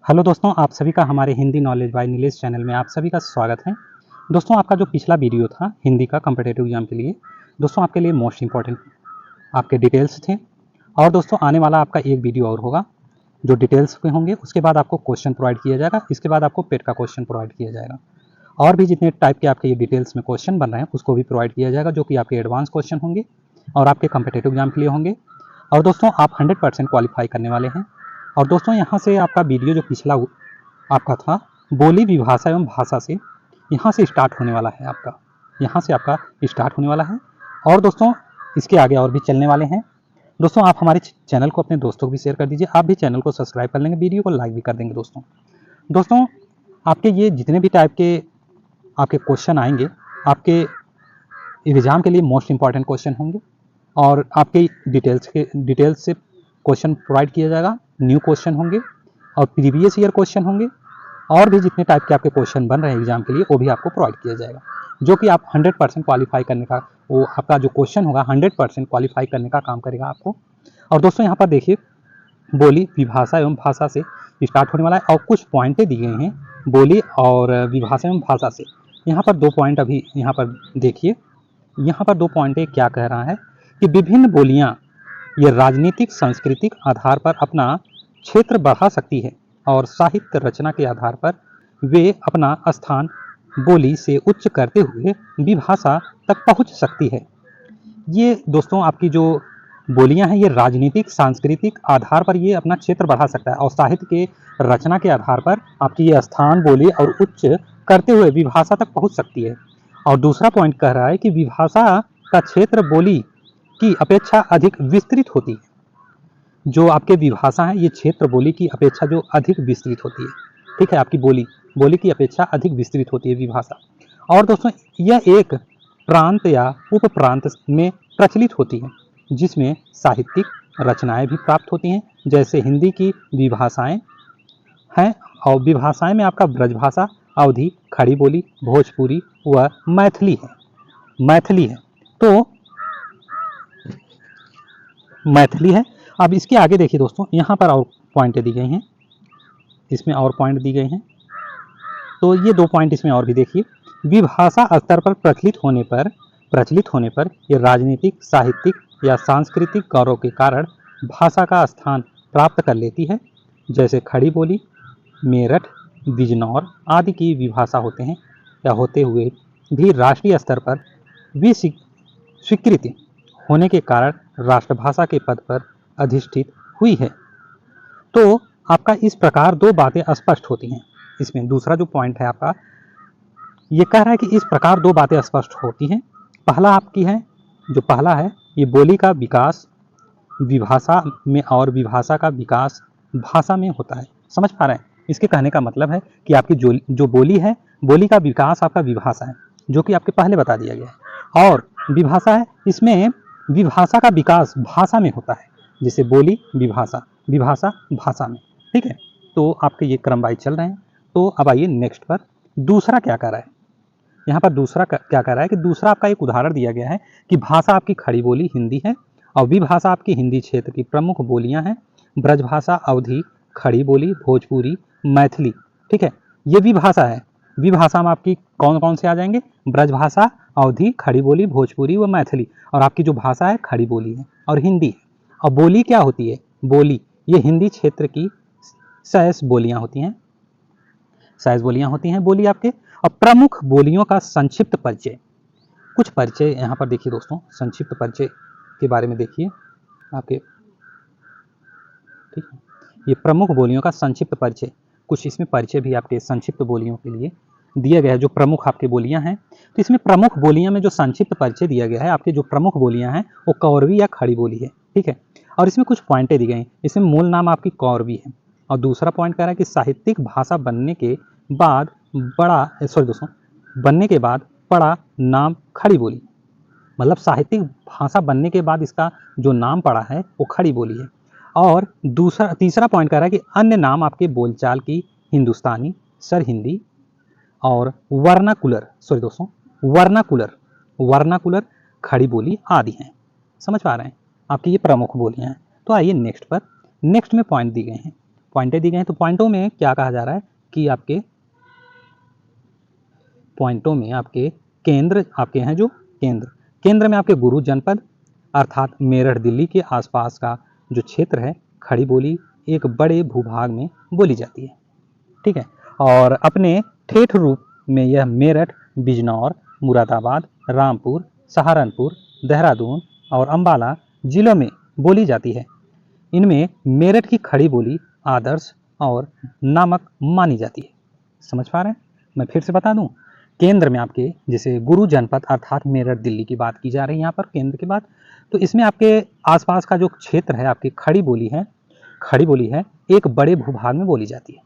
Hello दोस्तों, आप सभी का हमारे Hindi knowledge by Nilesh channel में आप सभी का स्वागत है। दोस्तों, आपका जो पिछला वीडियो था हिंदी का कॉम्पिटिटिव एग्जाम के लिए, दोस्तों आपके लिए मोस्ट इंपॉर्टेंट आपके डिटेल्स थे। और दोस्तों आने वाला आपका एक वीडियो और होगा जो डिटेल्स के होंगे। उसके बाद आपको क्वेश्चन प्रोवाइड किया जाएगा, इसके बाद आपको पेट का क्वेश्चन प्रोवाइड किया जाएगा। और भी जितने टाइप के आपके ये डिटेल्स में क्वेश्चन बन रहे हैं उसको भी प्रोवाइड किया जाएगा, जो कि आपके एडवांस क्वेश्चन होंगे और आपके कॉम्पिटिटिव एग्जाम के लिए होंगे। और दोस्तों आप 100% क्वालिफाई करने वाले हैं। और दोस्तों यहाँ से आपका वीडियो जो पिछला आपका था बोली विभाषा एवं भाषा से, यहाँ से स्टार्ट होने वाला है आपका, यहाँ से आपका स्टार्ट होने वाला है। और दोस्तों इसके आगे और भी चलने वाले हैं। दोस्तों आप हमारे चैनल को अपने दोस्तों को भी शेयर कर दीजिए, आप भी चैनल को सब्सक्राइब कर लेंगे, वीडियो को लाइक भी कर देंगे। दोस्तों आपके ये जितने भी टाइप के आपके क्वेश्चन आएंगे, आपके एग्जाम के लिए मोस्ट इंपॉर्टेंट क्वेश्चन होंगे और आपके डिटेल्स से क्वेश्चन प्रोवाइड किया जाएगा। न्यू क्वेश्चन होंगे और प्रीवियस ईयर क्वेश्चन होंगे और भी जितने टाइप के आपके क्वेश्चन बन रहे हैं एग्जाम के लिए वो भी आपको प्रोवाइड किया जाएगा, जो कि आप 100% क्वालिफाई करने का, वो आपका जो क्वेश्चन होगा 100% क्वालिफाई करने का काम करेगा आपको। और दोस्तों यहाँ पर देखिए बोली विभाषा एवं भाषा से स्टार्ट होने वाला है और कुछ पॉइंटें दी गई हैं बोली और विभाषा एवं भाषा से। यहाँ पर 2 पॉइंट अभी यहाँ पर देखिए, यहाँ पर 2 पॉइंटें क्या कह रहा है कि विभिन्न बोलियाँ ये राजनीतिक सांस्कृतिक आधार पर अपना क्षेत्र बढ़ा सकती है और साहित्य रचना के आधार पर वे अपना स्थान बोली से उच्च करते हुए विभाषा तक पहुंच सकती है। ये दोस्तों आपकी जो बोलियां हैं ये राजनीतिक सांस्कृतिक आधार पर ये अपना क्षेत्र बढ़ा सकता है और साहित्य के रचना के आधार पर आपकी ये स्थान बोली और उच्च करते हुए विभाषा तक पहुंच सकती है। और दूसरा पॉइंट कह रहा है कि विभाषा का क्षेत्र बोली की अपेक्षा अधिक विस्तृत होती है। जो आपके विभाषा है ये क्षेत्र बोली की अपेक्षा जो अधिक विस्तृत होती है, ठीक है, आपकी बोली की अपेक्षा अधिक विस्तृत होती है विभाषा। और दोस्तों यह एक प्रांत या उप प्रांत में प्रचलित होती है जिसमें साहित्यिक रचनाएं भी प्राप्त होती हैं, जैसे हिंदी की विभाषाएं हैं। और विभाषाएं में आपका ब्रजभाषा, अवधी, खड़ी बोली, भोजपुरी व मैथिली है। तो मैथिली है। अब इसके आगे देखिए दोस्तों, यहाँ पर और पॉइंटें दी गई हैं, इसमें और पॉइंट दी गई हैं, तो ये 2 पॉइंट इसमें और भी देखिए। विभाषा स्तर पर प्रचलित होने पर ये राजनीतिक, साहित्यिक या सांस्कृतिक गौरव के कारण भाषा का स्थान प्राप्त कर लेती है, जैसे खड़ी बोली, मेरठ, बिजनौर आदि की विभाषा होते हैं या होते हुए भी राष्ट्रीय स्तर पर स्वीकृति होने के कारण राष्ट्रभाषा के पद पर अधिष्ठित हुई है। तो आपका इस प्रकार 2 बातें स्पष्ट होती हैं। इसमें दूसरा जो पॉइंट है आपका ये कह रहा है कि इस प्रकार 2 बातें स्पष्ट होती हैं। पहला आपकी है, जो पहला है ये बोली का विकास विभाषा में और विभाषा का विकास भाषा में होता है। समझ पा रहे हैं? इसके कहने का मतलब है कि आपकी जो बोली है, बोली का विकास आपका विभाषा है, जो कि आपके पहले बता दिया गया है। और विभाषा है, इसमें विभाषा का विकास भाषा में होता है, जैसे बोली विभाषा, विभाषा भाषा में, ठीक है। तो आपके ये क्रम वाइज चल रहे हैं। तो अब आइए नेक्स्ट पर, दूसरा क्या कर रहा है। यहाँ पर दूसरा क्या कर रहा है कि दूसरा आपका एक उदाहरण दिया गया है कि भाषा आपकी खड़ी बोली हिंदी है और विभाषा आपकी हिंदी क्षेत्र की प्रमुख बोलियां हैं, ब्रजभाषा, अवधी, खड़ी बोली, भोजपुरी, मैथिली, ठीक है। ये विभाषा है। विभाषा में आपकी कौन कौन से आ जाएंगे? ब्रजभाषा, अवधी, खड़ी बोली, भोजपुरी व मैथिली। और आपकी जो भाषा है खड़ी बोली है और हिंदी है। और बोली क्या होती है? बोली ये हिंदी क्षेत्र की सहज बोलियां होती हैं, सहज बोलियां होती हैं बोली आपके। और प्रमुख बोलियों का संक्षिप्त परिचय, कुछ परिचय यहाँ पर देखिए दोस्तों, संक्षिप्त परिचय के बारे में देखिए आपके, ठीक है। ये प्रमुख बोलियों का संक्षिप्त परिचय, कुछ इसमें परिचय भी आपके संक्षिप्त बोलियों के लिए दिया गया है, जो प्रमुख आपकी बोलियां हैं। तो इसमें प्रमुख बोलियां में जो संक्षिप्त परिचय दिया गया है, आपकी जो प्रमुख बोलियां हैं वो कौरवी या खड़ी बोली है, ठीक है। और इसमें कुछ पॉइंटें दी गई हैं। इसमें मूल नाम आपकी कौरवी है। और दूसरा पॉइंट कह रहा है कि साहित्यिक भाषा बनने के बाद बनने के बाद पड़ा नाम खड़ी बोली, मतलब साहित्यिक भाषा बनने के बाद इसका जो नाम पड़ा है वो खड़ी बोली है। और तीसरा पॉइंट कह रहा है कि अन्य नाम आपके बोलचाल की हिंदुस्तानी, सर हिंदी और वर्नाकुलर खड़ी बोली आदि हैं। समझ पा रहे हैं? आपकी ये प्रमुख बोलियां हैं। तो आइए नेक्स्ट पर, नेक्स्ट में पॉइंट दी गए हैं। पॉइंटें दी गई हैं। तो पॉइंटों में क्या कहा जा रहा है कि आपके पॉइंटों में आपके केंद्र आपके हैं, जो केंद्र में आपके गुरु जनपद अर्थात मेरठ दिल्ली के आसपास का जो क्षेत्र है, खड़ी बोली एक बड़े भूभाग में बोली जाती है। ठीक है, और अपने ठेठ रूप में यह मेरठ, बिजनौर, मुरादाबाद, रामपुर, सहारनपुर, देहरादून और अंबाला जिलों में बोली जाती है। इनमें मेरठ की खड़ी बोली आदर्श और नामक मानी जाती है। समझ पा रहे हैं? मैं फिर से बता दूं, केंद्र में आपके जैसे गुरु जनपद अर्थात मेरठ दिल्ली की बात की जा रही है यहाँ पर केंद्र की बात, तो इसमें आपके आसपास का जो क्षेत्र है आपकी खड़ी बोली है एक बड़े भूभाग में बोली जाती है।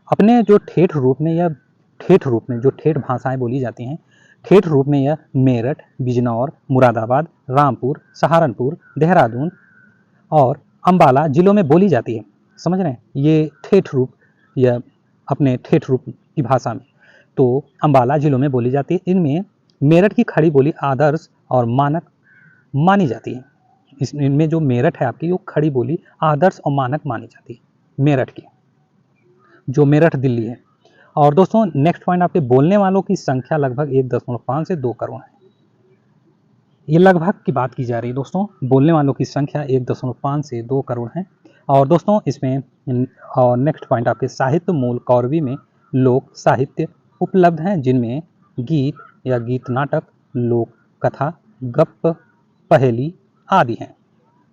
अपने जो ठेठ रूप में जो ठेठ भाषाएं बोली जाती हैं, ठेठ रूप में यह मेरठ, बिजनौर, मुरादाबाद, रामपुर, सहारनपुर, देहरादून और अंबाला जिलों में बोली जाती है। समझ रहे हैं? ये ठेठ रूप या अपने ठेठ रूप की भाषा में तो अंबाला जिलों में बोली जाती है। इनमें मेरठ की खड़ी बोली आदर्श और मानक मानी जाती है। इनमें जो मेरठ है आपकी, वो खड़ी बोली आदर्श और मानक मानी जाती है मेरठ की, जो मेरठ दिल्ली है। और दोस्तों नेक्स्ट पॉइंट, आपके बोलने वालों की संख्या लगभग 1.5 से 2 करोड़ है। ये लगभग की बात की जा रही है दोस्तों, बोलने वालों की संख्या 1.5 से 2 करोड़ है। और दोस्तों इसमें और नेक्स्ट पॉइंट आपके साहित्य मूल कौरवी में लोक साहित्य उपलब्ध हैं, जिनमें गीत या गीत नाटक, लोक कथा, गप्प, पहेली आदि हैं।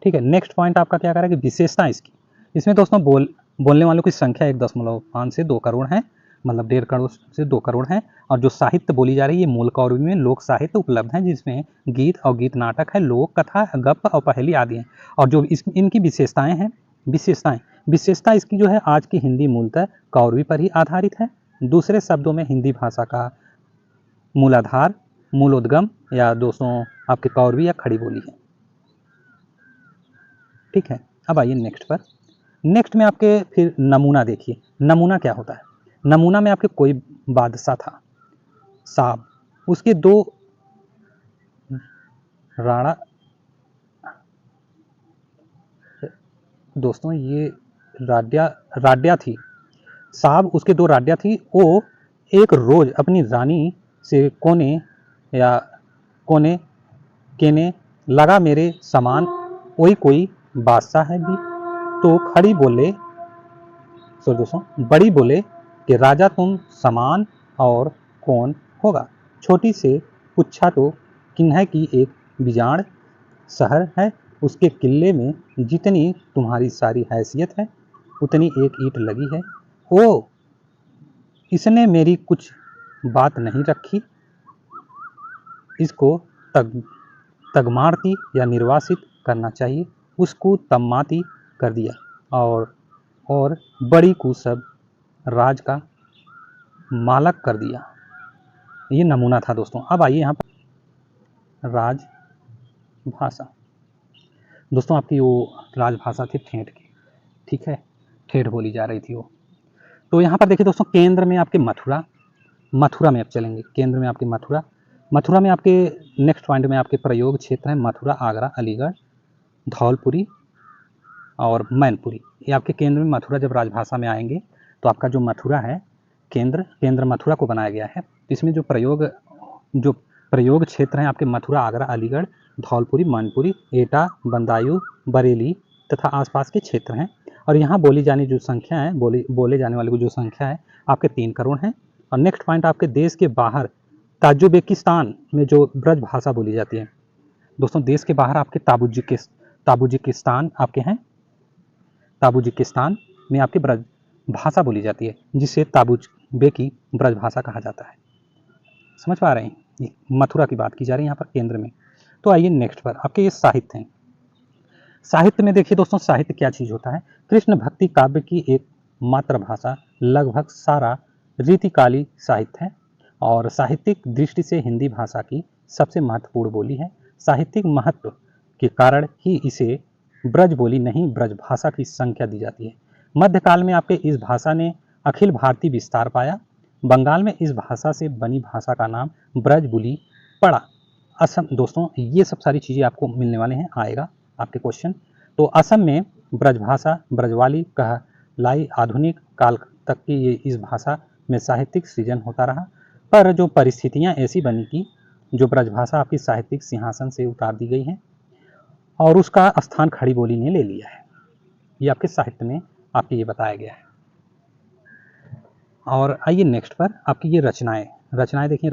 ठीक है, नेक्स्ट पॉइंट आपका क्या कह रहा है कि विशेषता इसकी, इसमें दोस्तों बोलने वालों की संख्या 1.5 से 2 करोड़ है, मतलब 1.5 करोड़ से 2 करोड़ है। और जो साहित्य बोली जा रही है मूल कौरवी में लोक साहित्य उपलब्ध है, जिसमें गीत और गीत नाटक है, लोक कथा, गप्प और पहेली आदि हैं। और जो इनकी विशेषताएं हैं, विशेषता इसकी जो है आज की हिंदी मूलतः कौरवी पर ही आधारित है। दूसरे शब्दों में हिंदी भाषा का मूलाधार, मूलोद्गम या दोस्तों आपके कौरवी या खड़ी बोली है। ठीक है, अब आइए नेक्स्ट में आपके फिर नमूना देखिए। नमूना क्या होता है? नमूना में आपके कोई बादशाह था, साहब, उसके 2 राणा, दोस्तों ये राड्या थी, साहब उसके 2 राड्या थी। वो एक रोज अपनी रानी से कोने केने लगा, मेरे समान वही कोई बादशाह है भी। तो खड़ी बोले दोस्तों बड़ी बोले कि राजा तुम समान और कौन होगा। छोटी से पूछा तो किन्ह की एक बिजाड़ शहर है, उसके किले में जितनी तुम्हारी सारी हैसियत है उतनी एक ईंट लगी है। ओ इसने मेरी कुछ बात नहीं रखी, इसको तगमारती या निर्वासित करना चाहिए। उसको तम्माती कर दिया और बड़ी को सब राज का मालक कर दिया। ये नमूना था दोस्तों। अब आइए यहाँ पर राजभाषा। दोस्तों आपकी वो राजभाषा थी ठेठ की। ठीक है, ठेठ बोली जा रही थी वो। तो यहाँ पर देखिए दोस्तों, केंद्र में आपके मथुरा में आप चलेंगे। केंद्र में आपके मथुरा में आपके नेक्स्ट पॉइंट में आपके प्रयोग क्षेत्र है मथुरा, आगरा, अलीगढ़, धौलपुरी और मैनपुरी। ये आपके केंद्र में मथुरा जब राजभाषा में आएंगे तो आपका जो मथुरा है केंद्र मथुरा को बनाया गया है। इसमें जो प्रयोग क्षेत्र हैं आपके मथुरा, आगरा, अलीगढ़, धौलपुरी, मैनपुरी, एटा, बदायूं, बरेली तथा आसपास के क्षेत्र हैं। और यहाँ बोली जाने जो संख्या है, बोले जाने वाले की जो संख्या है आपके 3 करोड़ हैं। और नेक्स्ट पॉइंट आपके देश के बाहर ताजिकिस्तान में जो ब्रज भाषा बोली जाती है। दोस्तों देश के बाहर आपके ताजिकिस्तान आपके हैं, ताजिकिस्तान में आपकी ब्रज भाषा बोली जाती है, जिसे ताबुजबेकी ब्रज भाषा कहा जाता है। समझ पा रहे हैं? मथुरा की बात की जा रही है यहाँ पर केंद्र में। तो आइए नेक्स्ट पर आपके ये साहित्य हैं। साहित्य में देखिए दोस्तों, साहित्य क्या चीज होता है? कृष्ण भक्ति काव्य की एक मात्र भाषा, लगभग सारा रीतिकाली साहित्य है और साहित्यिक दृष्टि से हिंदी भाषा की सबसे महत्वपूर्ण बोली है। साहित्यिक महत्व के कारण ही इसे ब्रज बोली नहीं ब्रज भाषा की संख्या दी जाती है। मध्यकाल में आपके इस भाषा ने अखिल भारतीय विस्तार पाया। बंगाल में इस भाषा से बनी भाषा का नाम ब्रज बोली पड़ा। असम, दोस्तों ये सब सारी चीज़ें आपको मिलने वाले हैं, आएगा आपके क्वेश्चन। तो असम में ब्रजभाषा ब्रजवाली लाई आधुनिक काल तक की ये इस भाषा में साहित्यिक सृजन होता रहा, पर जो परिस्थितियां ऐसी बनी कि जो ब्रजभाषा आपकी साहित्यिक सिंहासन से उतार दी गई है और उसका स्थान खड़ी बोली ने ले लिया है। ये आपके साहित्य में आपके ये बताया गया है। और आइए नेक्स्ट पर आपकी ये रचनाएं देखिए।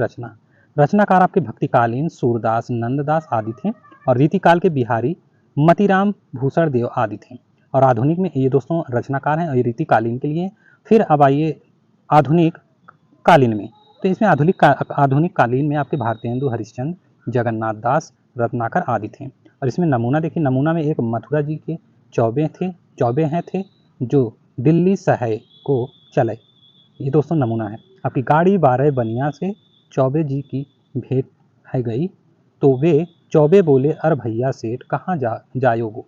रचनाकार आपके भक्तिकालीन सूरदास, नंददास आदि थे और रीतिकाल के बिहारी मतीराम भूषण देव आदि थे। और आधुनिक में ये दोस्तों रचनाकार हैं और ये रीतिकालीन के लिए। फिर अब आइए आधुनिक कालीन में, तो इसमें आधुनिक कालीन में आपके भारतेंदु हरिश्चंद्र, जगन्नाथ दास, रत्नाकर आदि थे। और इसमें नमूना देखिए, नमूना में एक मथुरा जी के चौबे थे जो दिल्ली शहर को चले। ये दोस्तों नमूना है। आपकी गाड़ी 12 बनिया से चौबे जी की भेंट है गई, तो वे चौबे बोले, अर भैया सेठ कहाँ जायोगो?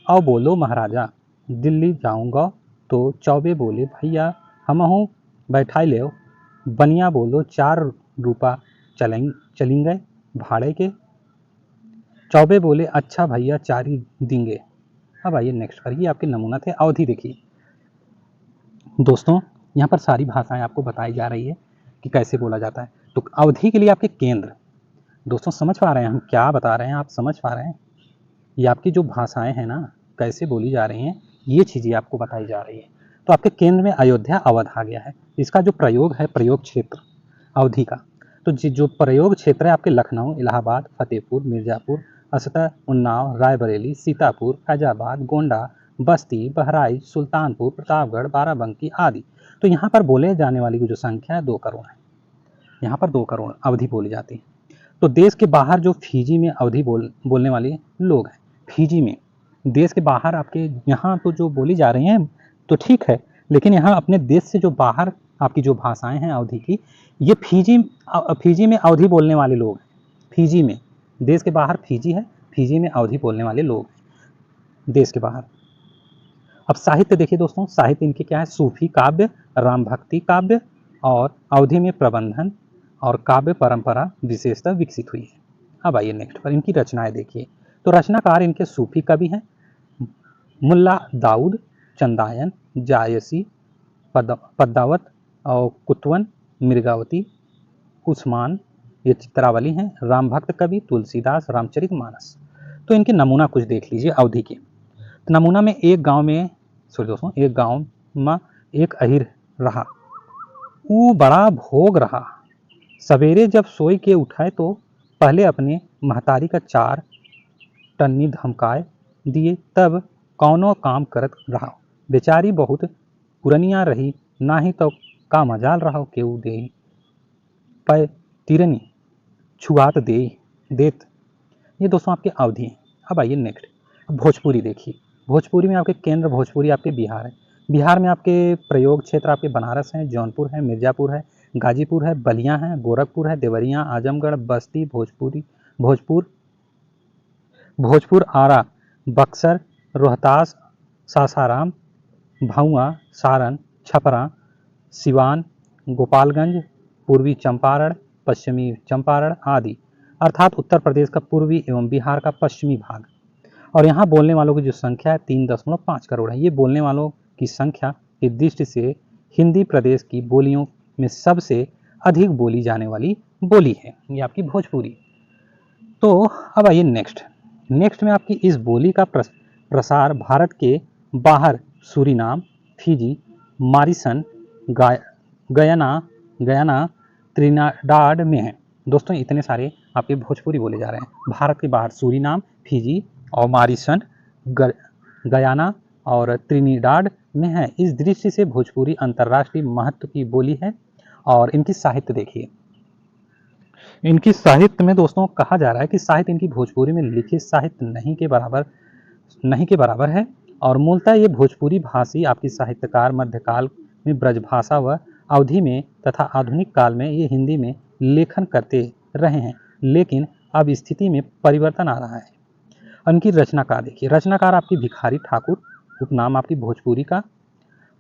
आओ बोलो महाराजा, दिल्ली जाऊंगा। तो चौबे बोले, भैया हमहू बैठाई ले। बनिया बोलो, 4 रुपया चलेंगे भाड़े के। चौबे बोले, अच्छा भैया 4 ही देंगे। अब आइए नेक्स्ट पर, ये आपके नमूना थे। अवधि देखिए दोस्तों, यहाँ पर सारी भाषाएं आपको बताई जा रही है कि कैसे बोला जाता है। तो अवधि के लिए आपके केंद्र, दोस्तों समझ पा रहे हैं हम क्या बता रहे हैं? आप समझ पा रहे हैं? ये आपकी जो भाषाएं हैं ना, कैसे बोली जा रही हैं, ये चीज़ें आपको बताई जा रही है। तो आपके केंद्र में अयोध्या अवध आ गया है। इसका जो प्रयोग है, प्रयोग क्षेत्र अवधि का, तो जो प्रयोग क्षेत्र है आपके लखनऊ, इलाहाबाद, फतेहपुर, मिर्ज़ापुर, असता, उन्नाव, रायबरेली, सीतापुर, फैजाबाद, गोंडा, बस्ती, बहराइच, सुल्तानपुर, प्रतापगढ़, बाराबंकी आदि। तो यहाँ पर बोले जाने वाली की जो संख्या है 2 करोड़ है। यहाँ पर 2 करोड़ अवधि बोली जाती है। तो देश के बाहर जो फिजी में अवधि बोलने वाले लोग हैं, फिजी में, देश के बाहर आपके यहाँ तो जो बोली जा रही हैं तो ठीक है, लेकिन यहाँ अपने देश से जो बाहर आपकी जो भाषाएं हैं अवधि की, ये फिजी में अवधि बोलने वाले लोग हैं। फिजी में, देश के बाहर फिजी है, फिजी में अवधि बोलने वाले लोग हैं देश के बाहर। अब साहित्य देखिए दोस्तों, साहित्य इनके क्या है? सूफी काव्य, राम भक्ति काव्य और अवधि में प्रबंधन और काव्य परंपरा विशेषतः विकसित हुई है। अब आइए नेक्स्ट पर, इनकी रचनाएं देखिए। तो रचनाकार इनके सूफी कवि हैं मुल्ला दाऊद, चंदायन, जायसी, पद्मावत और कुतवन, मृगावती, उस्मान, ये चित्रावली हैं। राम भक्त कवि तुलसीदास, रामचरितमानस। तो इनके नमूना कुछ देख लीजिए अवधि के। तो नमूना में एक गांव में एक अहिर रहा, वो बड़ा भोग रहा। सवेरे जब सोई के उठाए तो पहले अपने महतारी का 4 टन्नी धमकाए दिए, तब कौनो काम करत रहा। बेचारी बहुत पुरनिया रही, ना ही तो का मजाल रहा केऊ दे पै तिरनी छुआत देत। ये दोस्तों आपके अवधि हैं। अब आइए नेक्स्ट, भोजपुरी देखिए। भोजपुरी में आपके केंद्र भोजपुरी आपके बिहार है। बिहार में आपके प्रयोग क्षेत्र आपके बनारस हैं, जौनपुर है, मिर्ज़ापुर है, गाजीपुर है, बलिया है, गोरखपुर है, देवरिया, आजमगढ़, बस्ती, भोजपुर, आरा, बक्सर, रोहतास, सासाराम, भौआ, सारण, छपरा, सिवान, गोपालगंज, पूर्वी चंपारण, पश्चिमी चंपारण आदि, अर्थात उत्तर प्रदेश का पूर्वी एवं बिहार का पश्चिमी भाग। और यहाँ बोलने वालों की जो संख्या है 3.5 करोड़ है। ये बोलने वालों की संख्या की दृष्टि से हिंदी प्रदेश की बोलियों में सबसे अधिक बोली जाने वाली बोली है, ये आपकी भोजपुरी। तो अब आइए नेक्स्ट में आपकी इस बोली का प्रसार भारत के बाहर सूरीनाम, फिजी, मॉरिशस, गयाना, त्रिनिडाद में है। दोस्तों इतने सारे आपके भोजपुरी बोले जा रहे हैं। भारत के बाहर सूरीनाम, फिजी और मॉरिशस, गयाना और त्रिनिडाद में है। इस दृष्टि से भोजपुरी अंतर्राष्ट्रीय महत्व की बोली है। और इनकी साहित्य देखिए, इनकी साहित्य में दोस्तों कहा जा रहा है कि साहित्य इनकी भोजपुरी में लिखित साहित्य नहीं के बराबर है। और मूलतः ये भोजपुरी भाषी आपकी साहित्यकार मध्यकाल में ब्रजभाषा व अवधि में तथा आधुनिक काल में ये हिंदी में लेखन करते रहे हैं, लेकिन अब स्थिति में परिवर्तन आ रहा है। उनकी रचनाकार देखिए, रचनाकार आपकी भिखारी ठाकुर, उपनाम आपकी भोजपुरी का।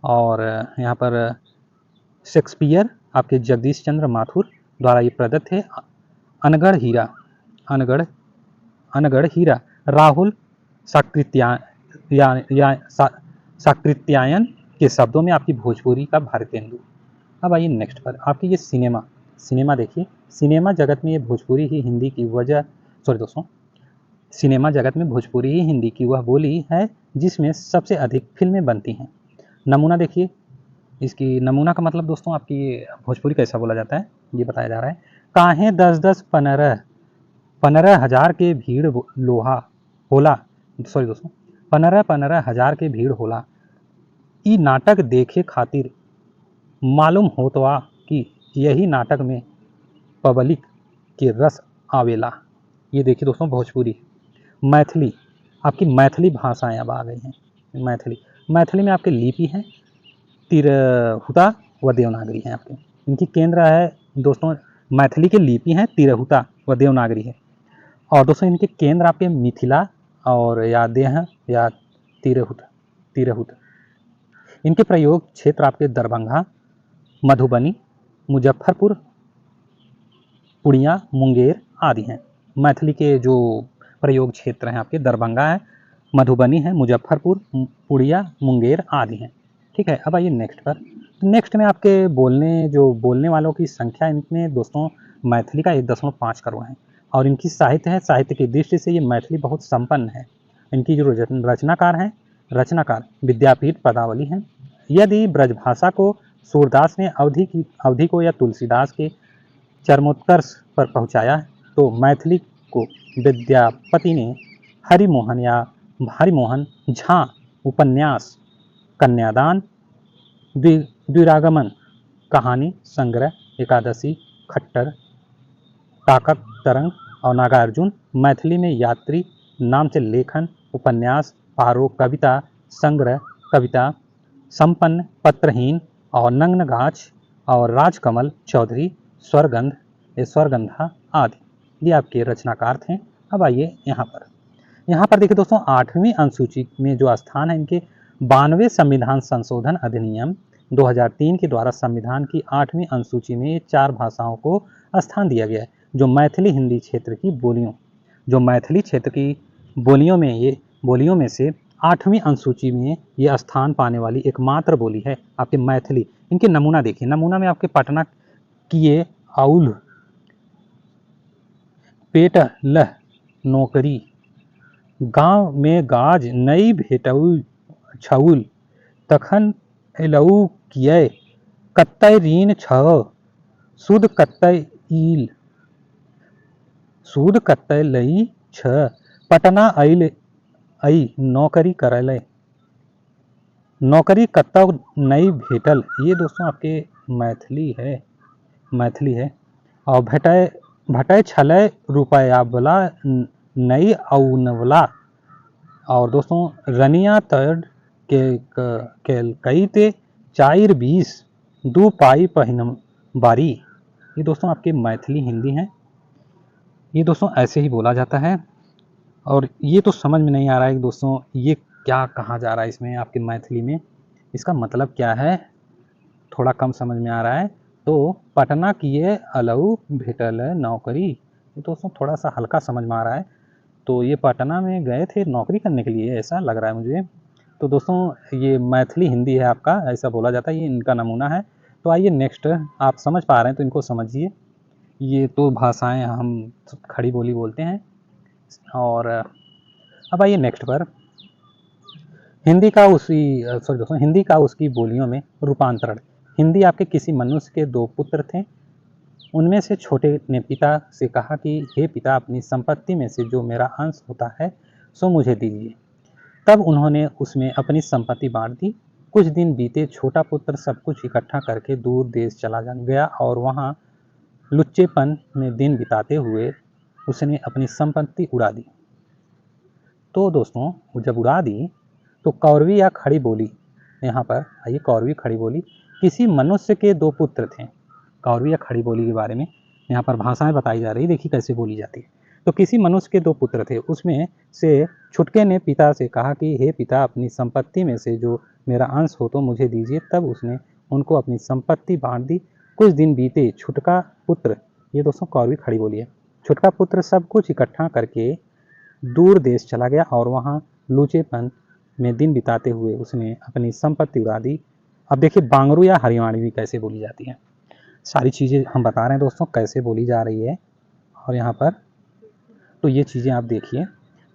और यहाँ पर शेक्सपियर आपके जगदीश चंद्र माथुर द्वारा ये प्रदत्त है। अनगढ़ हीरा, राहुल साकृत्यायन के शब्दों में आपकी भोजपुरी का भारतेंदु। अब आइए नेक्स्ट पर, आपकी ये सिनेमा देखिए, सिनेमा जगत में ये भोजपुरी ही हिंदी की वजह सॉरी दोस्तों, सिनेमा जगत में भोजपुरी ही हिंदी की वह बोली है जिसमें सबसे अधिक फिल्में बनती हैं। नमूना देखिए, इसकी नमूना का मतलब दोस्तों आपकी भोजपुरी कैसा बोला जाता है ये बताया जा रहा है। काहे 10-10 15 हजार के भीड़ लोहा होला, सॉरी दोस्तों, 15 हजार के भीड़ होला, ई नाटक देखे खातिर मालूम होतवा कि यही नाटक में पब्लिक के रस आवेला। ये देखिए दोस्तों भोजपुरी। मैथिली, आपकी मैथिली भाषाएं अब आ गई हैं। मैथिली में आपके लिपि हैं तिरहुता व देवनागरी है आपके। इनकी केंद्र है दोस्तों, मैथिली की लिपि हैं तिरहुता व देवनागरी है। और दोस्तों इनके केंद्र आपके मिथिला और या देह या तिरहुत। इनके प्रयोग क्षेत्र आपके दरभंगा, मधुबनी, मुजफ्फरपुर, पूर्णिया, मुंगेर आदि हैं। मैथिली के जो प्रयोग क्षेत्र हैं आपके दरभंगा है, मधुबनी है, मुजफ्फरपुर, पूर्णिया, मुंगेर आदि हैं। ठीक है, अब आइए नेक्स्ट पर। नेक्स्ट में आपके बोलने वालों की संख्या इनमें दोस्तों मैथिली का 1.5 करोड़ है। और इनकी साहित्य की दृष्टि से ये मैथिली बहुत संपन्न है। इनकी जो रचनाकार विद्यापीठ पदावली हैं। यदि ब्रजभाषा को सूरदास ने अवधि को या तुलसीदास के चरमोत्कर्ष पर पहुंचाया तो मैथिली को विद्यापति ने हरिमोहन झा उपन्यास कन्यादान, द्विरागमन, कहानी संग्रह, एकादशी, खट्टर, ताकक तरंग और नागार्जुन, मैथिली में यात्री नाम से लेखन, उपन्यास, पारो, कविता संग्रह, कविता संपन्न, पत्रहीन और नग्नगाछ और राजकमल चौधरी, स्वरगंधा आदि, ये आपके रचनाकार थे। अब आइए यहाँ पर देखिए दोस्तों 8वीं अनुसूची में जो स्थान है इनके 92वें संविधान संशोधन अधिनियम 2003 के द्वारा संविधान की 8वीं अनुसूची में 4 भाषाओं को स्थान दिया गया है जो मैथिली हिंदी क्षेत्र की बोलियों में से 8वीं अनुसूची में ये स्थान पाने वाली एकमात्र बोली है आपके मैथिली। इनके नमूना देखिए, नमूना में आपके पटना किए आउल पेट लह नौकरी, गांव में गाज नई भेटऊ छउल, तखन एलऊ किए कत्तै ऋण छ, सुद कत्तै लई छ, पटना आई नौकरी करले, नौकरी कत्तौ नई भेटल। ये दोस्तों आपके मैथिली है। और भटै छलै रुपया वाला नई औनवला। और दोस्तों रनिया तड़ के कई ते 4-20 दू पाई पहिन बारी। ये दोस्तों आपके मैथिली हिंदी हैं। ये दोस्तों ऐसे ही बोला जाता है। और ये तो समझ में नहीं आ रहा है कि दोस्तों ये क्या कहा जा रहा है इसमें आपके मैथिली में, इसका मतलब क्या है, थोड़ा कम समझ में आ रहा है। तो पटना किए अलऊ भेटल नौकरी, ये दोस्तों थोड़ा सा हल्का समझ में आ रहा है। तो ये पटना में गए थे नौकरी करने के लिए, ऐसा लग रहा है मुझे। तो दोस्तों ये मैथिली हिंदी है आपका, ऐसा बोला जाता है, ये इनका नमूना है। तो आइए नेक्स्ट, आप समझ पा रहे हैं तो इनको समझिए। ये तो भाषाएं हम खड़ी बोली बोलते हैं। और अब आइए नेक्स्ट पर, हिंदी का उसकी बोलियों में रूपांतरण। हिंदी आपके किसी मनुष्य के 2 पुत्र थे। उनमें से छोटे ने पिता से कहा कि हे पिता, अपनी संपत्ति में से जो मेरा अंश होता है सो मुझे दीजिए। तब उन्होंने उसमें अपनी संपत्ति बांट दी। कुछ दिन बीते, छोटा पुत्र सब कुछ इकट्ठा करके दूर देश चला गया और वहाँ लुच्चेपन में दिन बिताते हुए उसने अपनी संपत्ति उड़ा दी। तो दोस्तों जब उड़ा दी तो कौरवी या खड़ी बोली, यहाँ पर आइए कौरवी खड़ी बोली, किसी मनुष्य के 2 पुत्र थे। कौरवी या खड़ी बोली के बारे में यहाँ पर भाषाएं बताई जा रही, देखिए कैसे बोली जाती है। तो किसी मनुष्य के 2 पुत्र थे, उसमें से छुटके ने पिता से कहा कि हे पिता, अपनी संपत्ति में से जो मेरा अंश हो तो मुझे दीजिए। तब उसने उनको अपनी संपत्ति बांट दी। कुछ दिन बीते, छुटका पुत्र, ये दोस्तों कौरवी खड़ी बोली है, छुटका पुत्र सब कुछ इकट्ठा करके दूर देश चला गया और वहाँ लुचेपन में दिन बिताते हुए उसने अपनी संपत्ति उड़ा दी। अब देखिए बांगरू या हरियाणवी कैसे बोली जाती है, सारी चीज़ें हम बता रहे हैं दोस्तों कैसे बोली जा रही है। और यहाँ पर तो ये चीज़ें आप देखिए,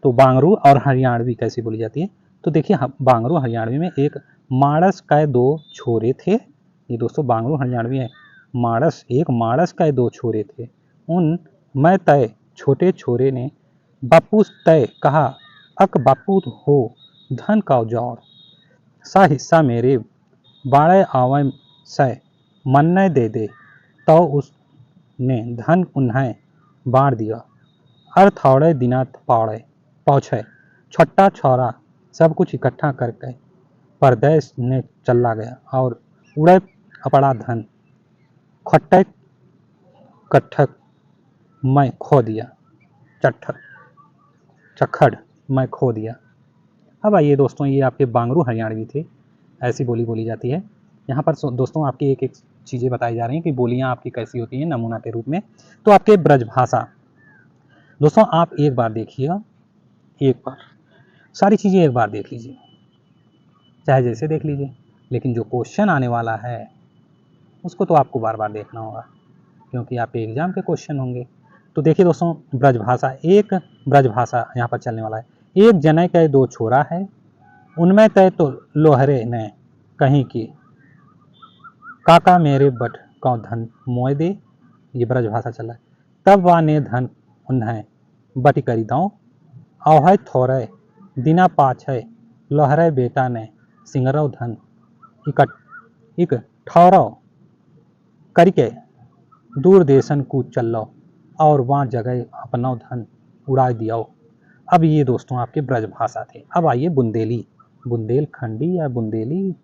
तो बांगरू और हरियाणवी कैसे बोली जाती है। तो देखिए बांगरू हरियाणवी में एक माड़स का 2 छोरे थे। ये दोस्तों बांगरू हरियाणवी है। माड़स, एक माड़स का 2 छोरे थे, उन मैं तय छोटे छोरे ने बापू तय कहा, अक बापू हो धन का उजाड़, सा हिस्सा मेरे बाड़े आवे सै मन्ने दे तो उसने धन उन्हें बाढ़ दिया। हर थोड़े दिना पहुँचे छोटा छोरा सब कुछ इकट्ठा करके परदेश ने चला गया और उड़े अपना धन खट्टे कट्ठक मैं खो दिया, चखड़ मैं खो दिया। अब आइए दोस्तों, ये आपके बांगरू हरियाणवी थे, ऐसी बोली बोली जाती है। यहाँ पर दोस्तों आपकी एक एक चीज़ें बताई जा रही हैं कि बोलियाँ आपकी कैसी होती हैं नमूना के रूप में। तो आपके ब्रजभाषा दोस्तों आप एक बार देखिएगा, एक बार सारी चीज़ें एक बार देख लीजिए, चाहे जैसे देख लीजिए, लेकिन जो क्वेश्चन आने वाला है उसको तो आपको बार बार देखना होगा क्योंकि आपके एग्जाम के क्वेश्चन होंगे। तो देखिए दोस्तों ब्रजभाषा, एक ब्रजभाषा यहाँ पर चलने वाला है। एक जने के 2 छोरा है, उनमें तय तो लोहरे ने कहीं की काका मेरे बट का धन मोए दे, ये ब्रजभाषा चल रहा है। तब वह ने धन उन्हें बटी करी दाओ, औहै थोड़े दिना पाछे लोहरे बेटा ने सिंगरव धन इक ठौरव करके दूर देशन को चलो और वहाँ जगह अपना धन उड़ा दिया। अब ये दोस्तों आपके ब्रजभाषा थे। अब आइए बुंदेली, बुंदेलखंडी या बुंदेली,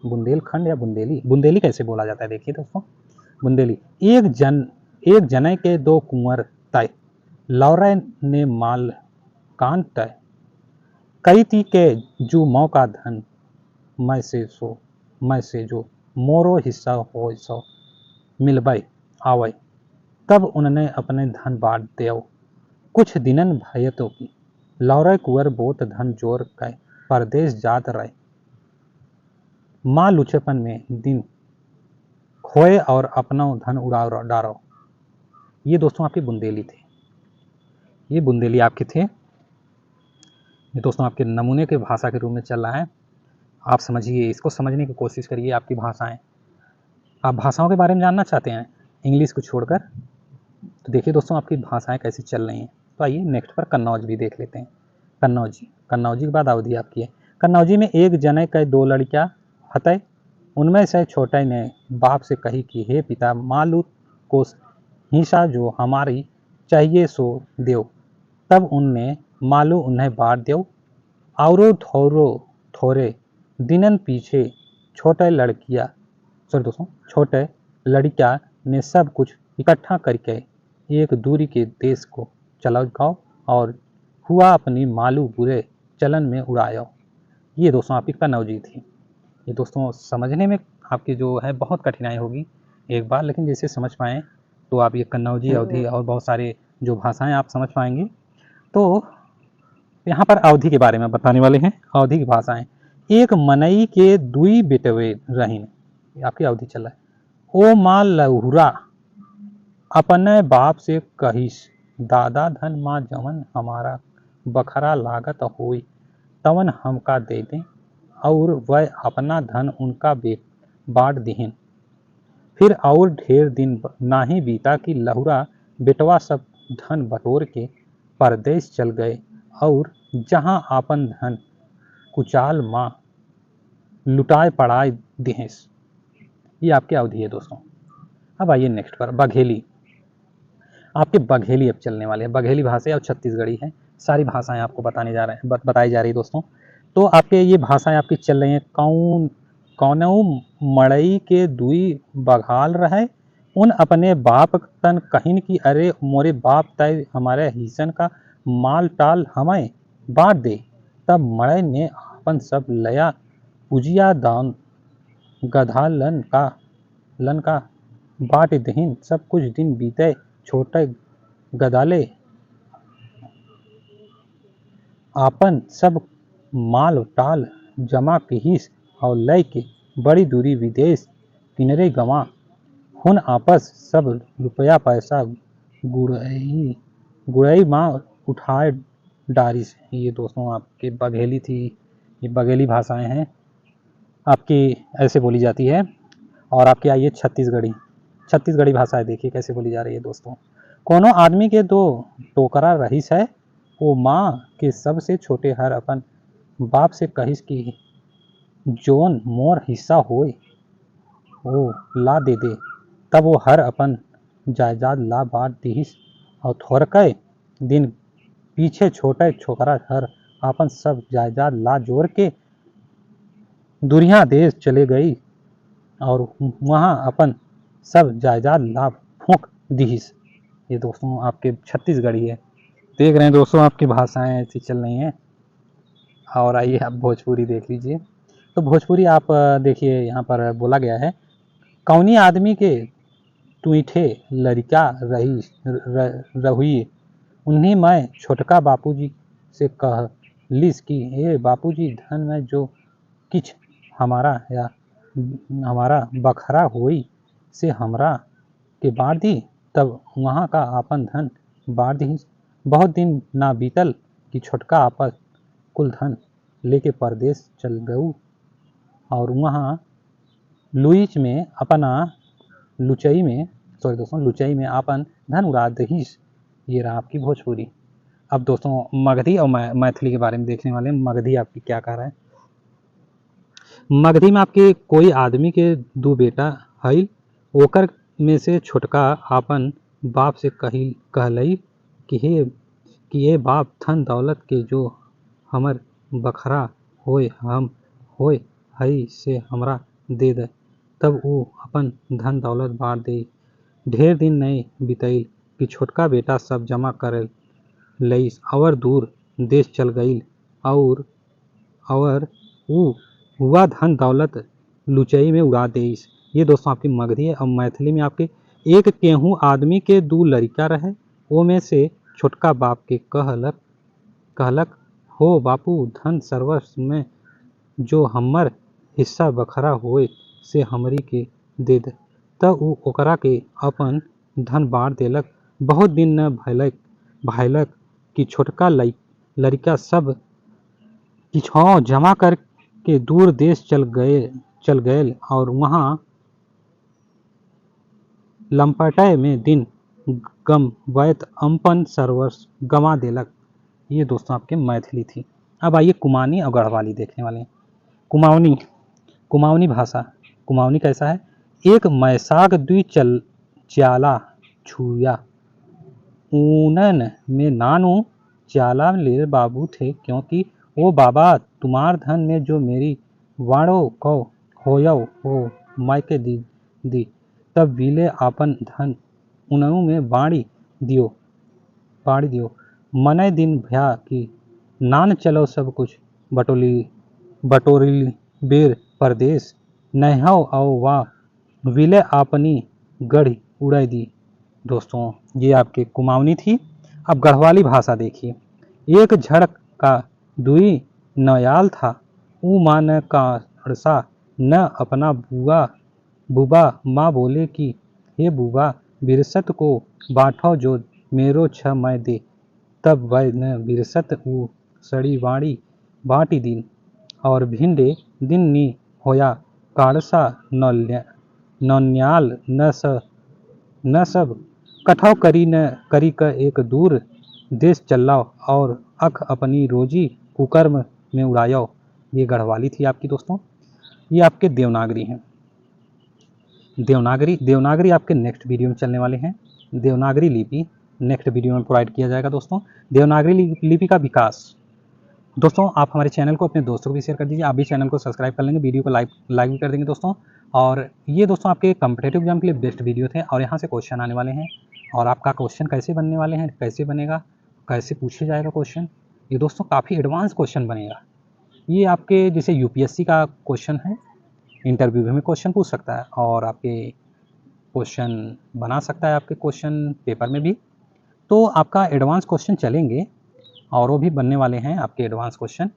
बुंदेलखंड या बुंदेली, बुंदेली कैसे बोला जाता है देखिए दोस्तों। बुंदेली, एक जने के 2 कुंवर तय, लौरे ने माल कान तय, कई ती के जो मौका धन मैं से जो मोरो हिस्सा हो सो मिलबई आवै, तब उन्होंने अपने धन बांट देव। कुछ दिनन भयतों की लौरे कुंवर बहुत धन जोर के परदेश जात रहे, माँ लुचेपन में दिन खोए और अपना धन उड़ा डारो। ये दोस्तों आपके बुंदेली थे, ये बुंदेली आपके थे। ये दोस्तों आपके नमूने के भाषा के रूप में चल रहा है, आप समझिए, इसको समझने की कोशिश करिए। आपकी भाषाएं, आप भाषाओं के बारे में जानना चाहते हैं इंग्लिश को छोड़कर, तो देखिए दोस्तों आपकी भाषाएं कैसी चल रही हैं। तो आइए नेक्स्ट पर कन्नौज भी देख लेते हैं। कन्नौजी, कन्नौजी के बाद अवधि आपकी है। कन्नौजी में एक जने के 2 लड़कियां हतय, उनमें से छोटे ने बाप से कही कि हे पिता, मालू को हिस्सा जो हमारी चाहिए सो देव। तब उनने मालू उन्हें बांट देव। और थोड़े दिनन पीछे छोटे लड़कियां ने सब कुछ इकट्ठा करके एक दूरी के देश को चला गाओ और हुआ अपनी मालू बुरे चलन में उड़ाया। ये दोस्तों आपकी कन्नौजी थी। ये दोस्तों समझने में आपकी जो है बहुत कठिनाई होगी एक बार, लेकिन जैसे समझ पाएँ तो आप ये कन्नौजी, अवधी और बहुत सारे जो भाषाएं आप समझ पाएंगे। तो यहाँ पर अवधि के बारे में बताने वाले हैं, अवधि की भाषाएं। एक मनई के 2 बेटवे रहीन, आपकी अवधि चल रहा है। ओ माँ लहुरा अपने बाप से कहिस, दादा धन माँ जवन हमारा बखरा लागत होई तवन हमका दे दें, और वह अपना धन उनका बांट दिहिन। फिर और ढेर दिन नाही बीता कि लहुरा बेटवा सब धन बटोर के परदेश चल गए और जहां आपन धन कुचाल माँ लुटाए पड़ाए दिहेस। ये आपकी अवधि है दोस्तों। अब आइए नेक्स्ट पर बघेली, आपके बघेली अब चलने वाले हैं। बघेली भाषा और छत्तीसगढ़ी है, सारी भाषाएं आपको बताई जा रही है दोस्तों। तो आपके ये भाषाएं आपकी चल रही हैं। कौनऊ मड़ई के 2 बघाल रहे, उन अपने बाप तन कहिन की अरे मोरे बाप तय हमारे हिस्सन का माल टाल हमें बांट दे। तब मड़ई ने अपन सब लया पुजिया दान गधा लन का बांट दहिन। सब कुछ दिन बीते, छोटे गदाले आपन सब माल टाल जमा किहिस और लय के बड़ी दूरी विदेश किनरे गवा हुन आपस सब रुपया पैसा गुड़ई माँ उठाए डारिस। ये दोस्तों आपके बघेली थी, ये बघेली भाषाएं हैं आपकी, ऐसे बोली जाती है। और आपकी आइए छत्तीसगढ़ी भाषाएं देखिए कैसे बोली जा रही है दोस्तों। कोनो आदमी के दो टोकरा रहीस है, वो माँ के सबसे छोटे हर अपन बाप से कहिस कि जोन मोर हिस्सा होए वो ला दे दे। तब वो हर अपन जायदाद ला बांट दिहिस और थोरकै दिन पीछे छोटे छोकरा हर अपन सब जायदाद ला जोड़ के दुनिया देश चले गई और वहाँ अपन सब जायदाद ला फूंक दिहिस। ये दोस्तों आपके छत्तीसगढ़ी है। देख रहे हैं दोस्तों आपकी भाषाएं ऐसी चल रही हैं। और आइए आप भोजपुरी देख लीजिए। तो भोजपुरी आप देखिए यहाँ पर बोला गया है, कौनी आदमी के तुईठे लड़का रहुई उन्हीं मैं छोटका बापूजी से कहलिस कि ए बापूजी धन में जो किछ हमारा या हमारा बखरा होई से हमरा के बांट दी। तब वहाँ का आपन धन बांट दी। बहुत दिन ना बीतल कि छोटका आपस कुल धन लेके परदेश चल गऊ और वहाँ लुईच में अपना लुचई में आपन धन उड़ा दहीस। ये रहा आपकी भोजपुरी। अब दोस्तों मगधी और मैथिली के बारे में देखने वाले हैं। मगधी आपकी क्या कह रहा है। मगधी में आपके कोई आदमी के दो बेटा हईल, ओकर में से छोटका आपन बाप से कहलई कि ये बाप धन दौलत के जो हमर बखरा होय हई से हमरा दे दे। तब वो अपन धन दौलत बांट दे। ढेर दिन नहीं बितईल कि छोटका बेटा सब जमा कर लईस और दूर देश चल गईल और वो हुआ धन दौलत लुचई में उड़ा देईस। ये दोस्तों आपकी मगधी है। और मैथिली में आपके एक केहू आदमी के दो लड़का रहे, वो में से छोटका बाप के कहलक हो बापू धन सर्वस्व में जो हमर हिस्सा बखरा होए से हमरी के दे दे। तब वो ओकरा के अपन धन बांट देलक। बहुत दिन न भैलक कि छोटका लड़का सब किछो जमा करके दूर देश चल गए और वहाँ लंपटे में दिन गमवैत अपन सर्वस्व गंवा देलक। ये दोस्तों आपके मैथिली थी। अब आइए कुमाऊनी और गढ़वाली देखने वाले हैं। कुमाऊनी भाषा। कुमाऊनी कैसा है, एक मैसाग दुई च्याला छुया ऊनन में नानू च्याला ले बाबू थे, क्योंकि वो बाबा तुम्हार धन में जो मेरी वाणो को होयो हो मायके दी। तब विले आपन धन उनऊ में बाड़ी दियो। मनै दिन भया कि नान चलो सब कुछ बटोरी बेर परदेश नहौ औ वा विले आपनी गढ़ी उड़ाई दी। दोस्तों ये आपके कुमाऊनी थी। अब गढ़वाली भाषा देखिए। एक झड़ का दुई नयाल था, ऊ माँ न का अड़सा न अपना बुबा माँ बोले कि हे बुबा विरसत को बाँटो जो मेरो छ मैं दे। तब वह न विरसत ऊ सड़ी वाणी बाँटी दिन और भिंडे दिन नी होया काड़सा नौन्याल न सब कठौ करी का एक दूर देश चलाओ और अख अपनी रोजी कुकर्म में उड़ायो। ये गढ़वाली थी आपकी दोस्तों। ये आपके देवनागरी हैं। देवनागरी आपके नेक्स्ट वीडियो में चलने वाले हैं। देवनागरी लिपि नेक्स्ट वीडियो में प्रोवाइड किया जाएगा दोस्तों। देवनागरी लिपि का विकास। दोस्तों आप हमारे चैनल को अपने दोस्तों को भी शेयर कर दीजिए। आप भी चैनल को सब्सक्राइब कर लेंगे, वीडियो को लाइक भी कर देंगे दोस्तों। और ये दोस्तों आपके कॉम्पिटिटिव एग्जाम के लिए बेस्ट वीडियो थे और यहाँ से क्वेश्चन आने वाले हैं। और आपका क्वेश्चन कैसे बनने वाले हैं, कैसे बनेगा, कैसे पूछे जाएगा क्वेश्चन, ये दोस्तों काफ़ी एडवांस क्वेश्चन बनेगा। ये आपके जैसे यूपीएससी का क्वेश्चन है, इंटरव्यू में क्वेश्चन पूछ सकता है और आपके क्वेश्चन बना सकता है आपके क्वेश्चन पेपर में भी। तो आपका एडवांस क्वेश्चन चलेंगे और वो भी बनने वाले हैं आपके एडवांस क्वेश्चन।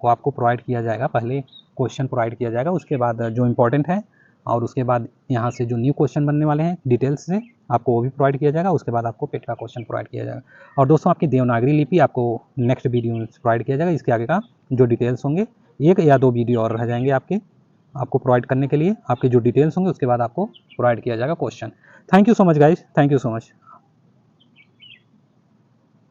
वो आपको प्रोवाइड किया जाएगा। पहले क्वेश्चन प्रोवाइड किया जाएगा, उसके बाद जो इम्पोर्टेंट है, और उसके बाद यहाँ से जो न्यू क्वेश्चन बनने वाले हैं डिटेल्स से आपको वो भी प्रोवाइड किया जाएगा। उसके बाद आपको पेट का क्वेश्चन प्रोवाइड किया जाएगा। और दोस्तों आपकी देवनागरी लिपि आपको नेक्स्ट वीडियो में प्रोवाइड किया जाएगा। इसके आगे का जो डिटेल्स होंगे, 1 या 2 वीडियो और रह जाएंगे आपको प्रोवाइड करने के लिए। आपके जो डिटेल्स होंगे उसके बाद आपको प्रोवाइड किया जाएगा question. Thank you so much guys, thank you so much.